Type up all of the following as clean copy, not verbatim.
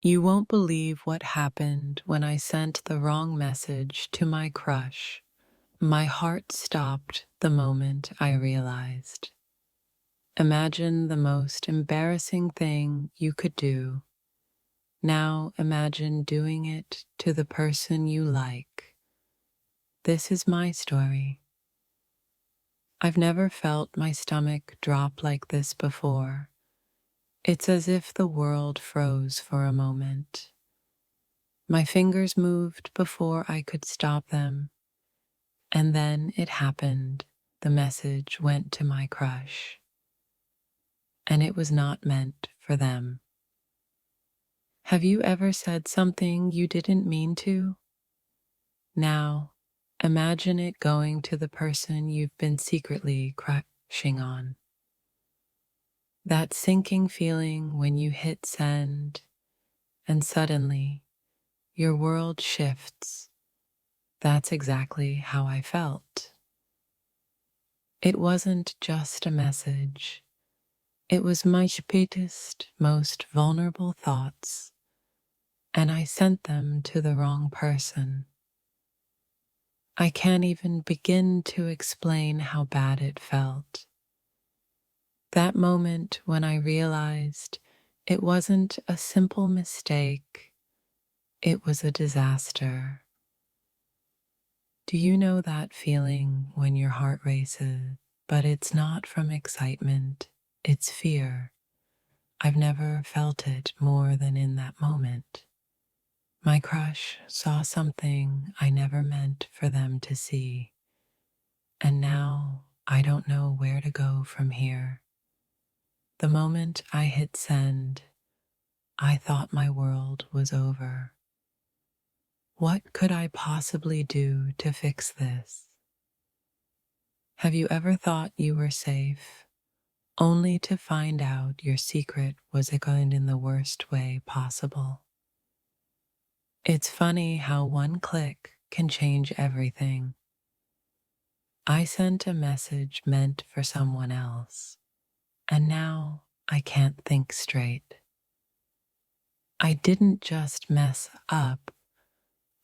You won't believe what happened when I sent the wrong message to my crush. My heart stopped the moment I realized. Imagine the most embarrassing thing you could do. Now imagine doing it to the person you like. This is my story. I've never felt my stomach drop like this before. It's as if the world froze for a moment. My fingers moved before I could stop them, and then it happened. The message went to my crush, and it was not meant for them. Have you ever said something you didn't mean to? Now, imagine it going to the person you've been secretly crushing on. That sinking feeling when you hit send, and suddenly your world shifts. That's exactly how I felt. It wasn't just a message. It was my deepest, most vulnerable thoughts, and I sent them to the wrong person. I can't even begin to explain how bad it felt. That moment when I realized it wasn't a simple mistake, it was a disaster. Do you know that feeling when your heart races, but it's not from excitement, it's fear? I've never felt it more than in that moment. My crush saw something I never meant for them to see, and now I don't know where to go from here. The moment I hit send, I thought my world was over. What could I possibly do to fix this? Have you ever thought you were safe, only to find out your secret was going in the worst way possible? It's funny how one click can change everything. I sent a message meant for someone else, and now I can't think straight. I didn't just mess up,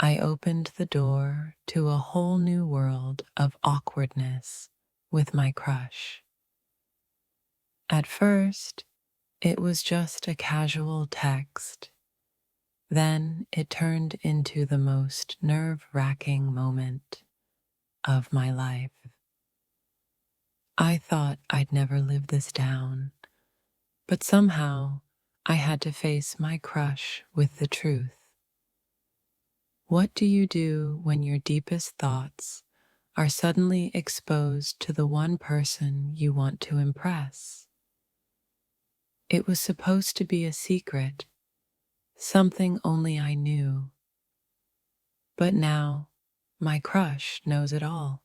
I opened the door to a whole new world of awkwardness with my crush. At first, it was just a casual text. Then it turned into the most nerve-wracking moment of my life. I thought I'd never live this down, but somehow I had to face my crush with the truth. What do you do when your deepest thoughts are suddenly exposed to the one person you want to impress? It was supposed to be a secret, something only I knew. But now, my crush knows it all.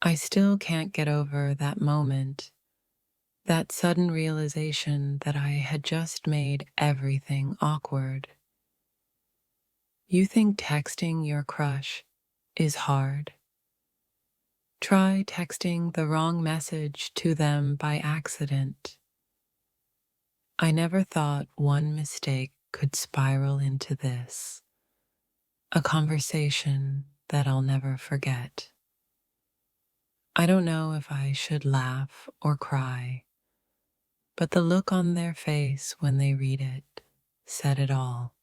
I still can't get over that moment, that sudden realization that I had just made everything awkward. You think texting your crush is hard? Try texting the wrong message to them by accident. I never thought one mistake could spiral into this, a conversation that I'll never forget. I don't know if I should laugh or cry, but the look on their face when they read it said it all.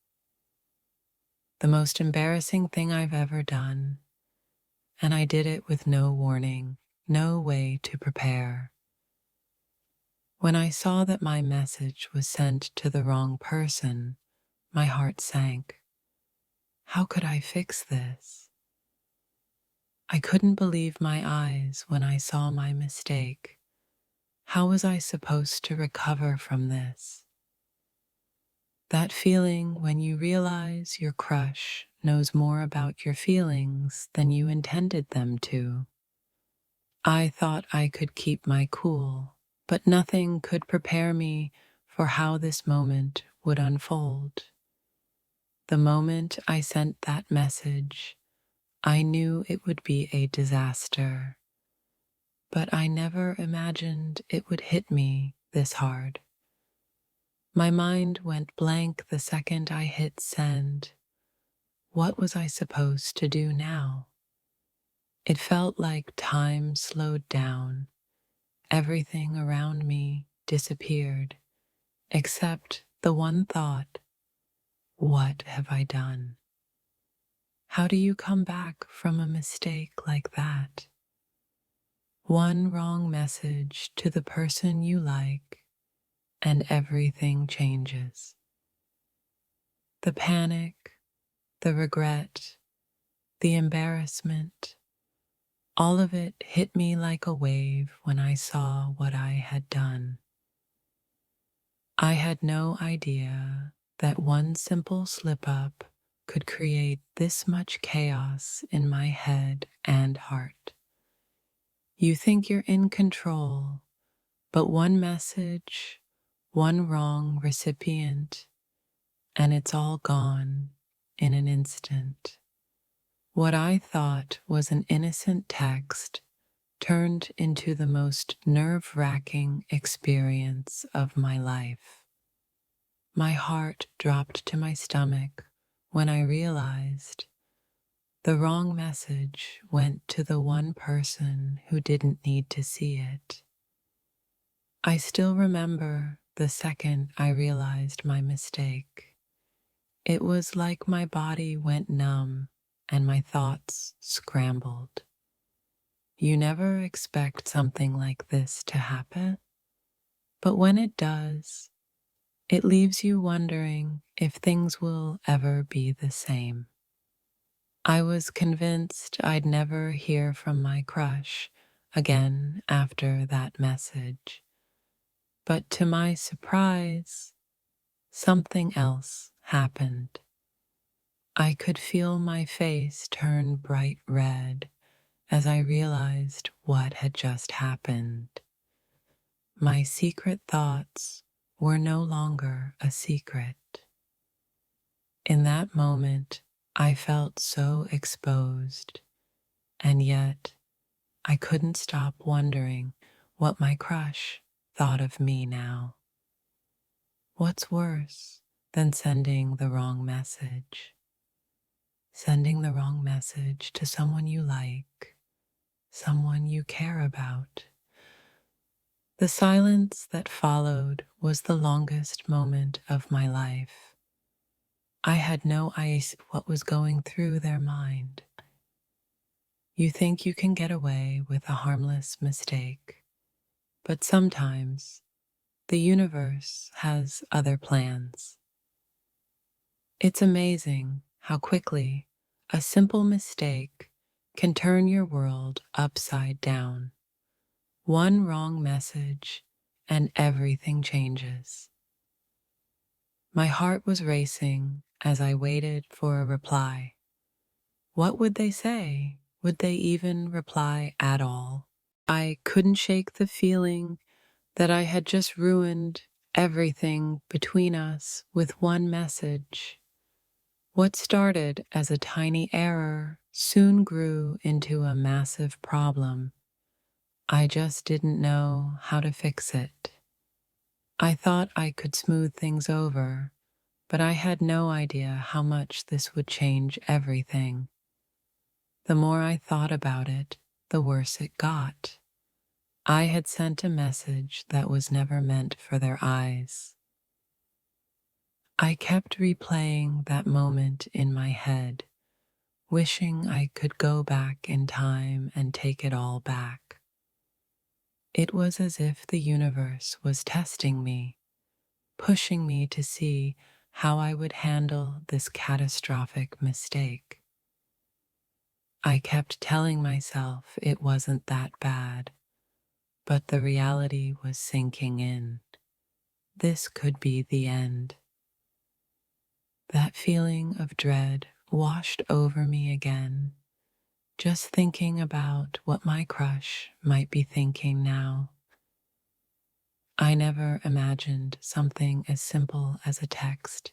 The most embarrassing thing I've ever done, and I did it with no warning, no way to prepare. When I saw that my message was sent to the wrong person, my heart sank. How could I fix this? I couldn't believe my eyes when I saw my mistake. How was I supposed to recover from this? That feeling when you realize your crush knows more about your feelings than you intended them to. I thought I could keep my cool, but nothing could prepare me for how this moment would unfold. The moment I sent that message, I knew it would be a disaster, but I never imagined it would hit me this hard. My mind went blank the second I hit send. What was I supposed to do now? It felt like time slowed down. Everything around me disappeared, except the one thought, what have I done? How do you come back from a mistake like that? One wrong message to the person you like, and everything changes. The panic, the regret, the embarrassment, all of it hit me like a wave when I saw what I had done. I had no idea that one simple slip up could create this much chaos in my head and heart. You think you're in control, but one message, one wrong recipient, and it's all gone in an instant. What I thought was an innocent text turned into the most nerve-wracking experience of my life. My heart dropped to my stomach when I realized the wrong message went to the one person who didn't need to see it. I still remember the second I realized my mistake. It was like my body went numb and my thoughts scrambled. You never expect something like this to happen, but when it does, it leaves you wondering if things will ever be the same. I was convinced I'd never hear from my crush again after that message. But to my surprise, something else happened. I could feel my face turn bright red as I realized what had just happened. My secret thoughts were no longer a secret. In that moment, I felt so exposed, and yet I couldn't stop wondering what my crush thought of me now. What's worse than sending the wrong message? Sending the wrong message to someone you like, someone you care about. The silence that followed was the longest moment of my life. I had no idea what was going through their mind. You think you can get away with a harmless mistake, but sometimes the universe has other plans. It's amazing how quickly a simple mistake can turn your world upside down. One wrong message and everything changes. My heart was racing as I waited for a reply. What would they say? Would they even reply at all? I couldn't shake the feeling that I had just ruined everything between us with one message. What started as a tiny error soon grew into a massive problem. I just didn't know how to fix it. I thought I could smooth things over, but I had no idea how much this would change everything. The more I thought about it, the worse it got. I had sent a message that was never meant for their eyes. I kept replaying that moment in my head, wishing I could go back in time and take it all back. It was as if the universe was testing me, pushing me to see how I would handle this catastrophic mistake. I kept telling myself it wasn't that bad, but the reality was sinking in. This could be the end. That feeling of dread washed over me again, just thinking about what my crush might be thinking now. I never imagined something as simple as a text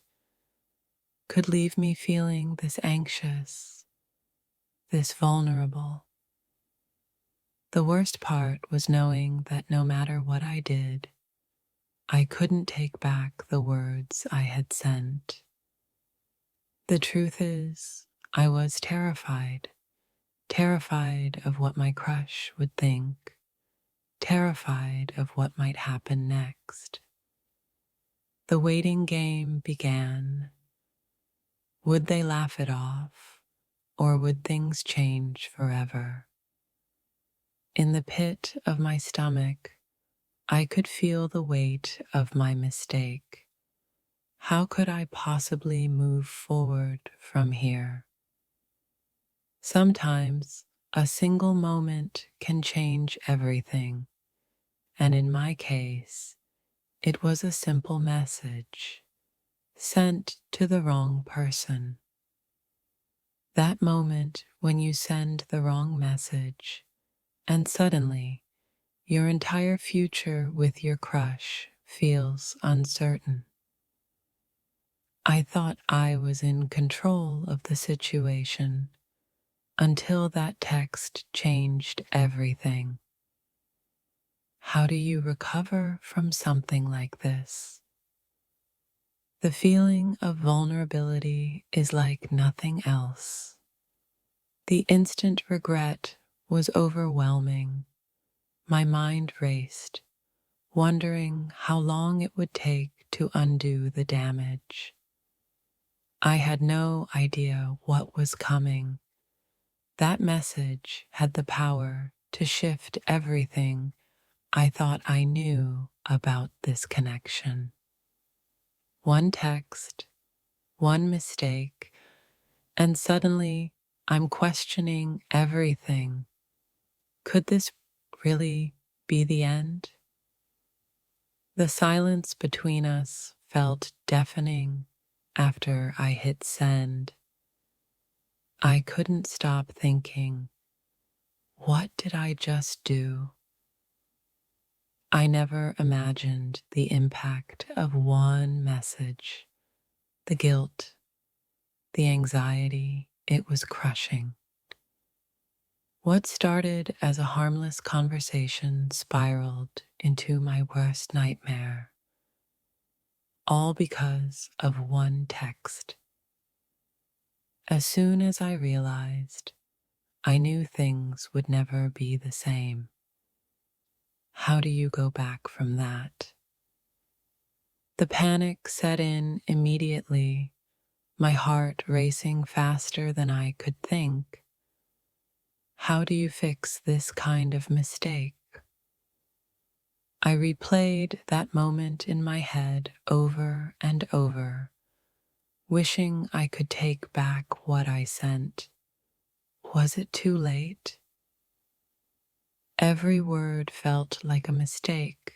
could leave me feeling this anxious, this vulnerable. The worst part was knowing that no matter what I did, I couldn't take back the words I had sent. The truth is, I was terrified, terrified of what my crush would think, terrified of what might happen next. The waiting game began. Would they laugh it off, or would things change forever? In the pit of my stomach, I could feel the weight of my mistake. How could I possibly move forward from here? Sometimes a single moment can change everything, and in my case, it was a simple message sent to the wrong person. That moment when you send the wrong message, and suddenly your entire future with your crush feels uncertain. I thought I was in control of the situation until that text changed everything. How do you recover from something like this? The feeling of vulnerability is like nothing else. The instant regret was overwhelming. My mind raced, wondering how long it would take to undo the damage. I had no idea what was coming. That message had the power to shift everything I thought I knew about this connection. One text, one mistake, and suddenly I'm questioning everything. Could this really be the end? The silence between us felt deafening after I hit send. I couldn't stop thinking, what did I just do? I never imagined the impact of one message, the guilt, the anxiety it was crushing. What started as a harmless conversation spiraled into my worst nightmare, all because of one text. As soon as I realized, I knew things would never be the same. How do you go back from that? The panic set in immediately, my heart racing faster than I could think. How do you fix this kind of mistake? I replayed that moment in my head over and over, wishing I could take back what I sent. Was it too late? Every word felt like a mistake,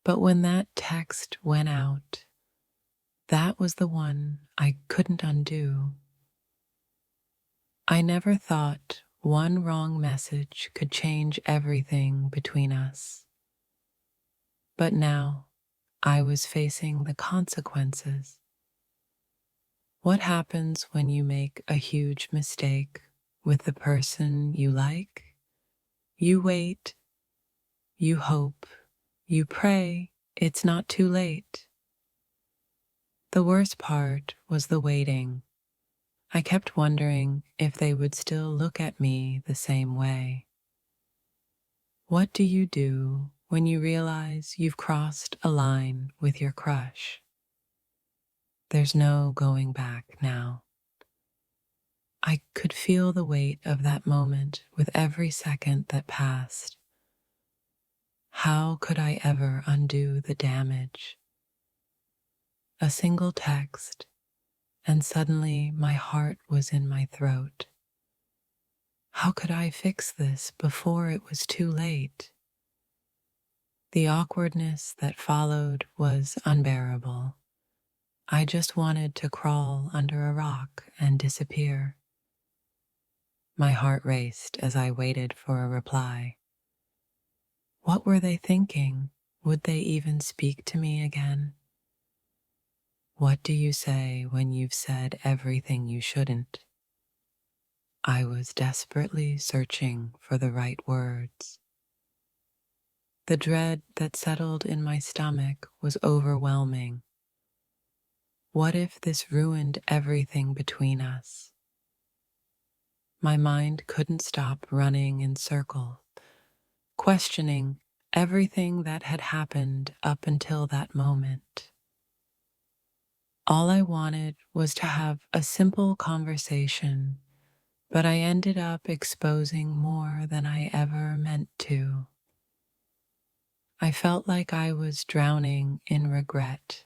but when that text went out, that was the one I couldn't undo. I never thought one wrong message could change everything between us. But now I was facing the consequences. What happens when you make a huge mistake with the person you like? You wait, you hope, you pray it's not too late. The worst part was the waiting. I kept wondering if they would still look at me the same way. What do you do when you realize you've crossed a line with your crush? There's no going back now. I could feel the weight of that moment with every second that passed. How could I ever undo the damage? A single text, and suddenly my heart was in my throat. How could I fix this before it was too late? The awkwardness that followed was unbearable. I just wanted to crawl under a rock and disappear. My heart raced as I waited for a reply. What were they thinking? Would they even speak to me again? What do you say when you've said everything you shouldn't? I was desperately searching for the right words. The dread that settled in my stomach was overwhelming. What if this ruined everything between us? My mind couldn't stop running in circles, questioning everything that had happened up until that moment. All I wanted was to have a simple conversation, but I ended up exposing more than I ever meant to. I felt like I was drowning in regret.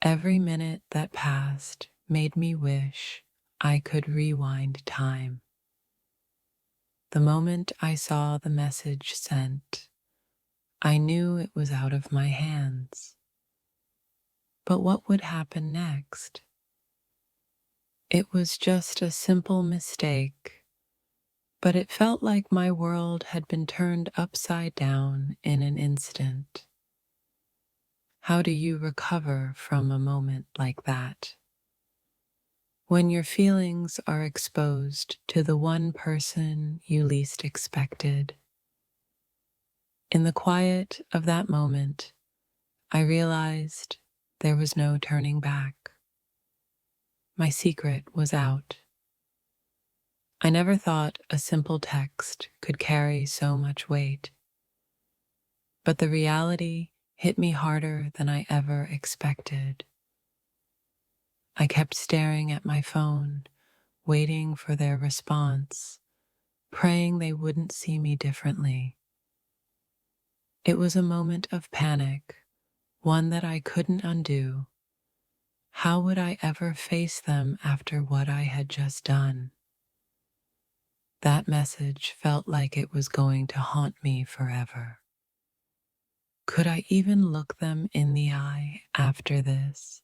Every minute that passed made me wish I could rewind time. The moment I saw the message sent, I knew it was out of my hands. But what would happen next? It was just a simple mistake, but it felt like my world had been turned upside down in an instant. How do you recover from a moment like that? When your feelings are exposed to the one person you least expected. In the quiet of that moment, I realized there was no turning back. My secret was out. I never thought a simple text could carry so much weight, but the reality hit me harder than I ever expected. I kept staring at my phone, waiting for their response, praying they wouldn't see me differently. It was a moment of panic, one that I couldn't undo. How would I ever face them after what I had just done? That message felt like it was going to haunt me forever. Could I even look them in the eye after this?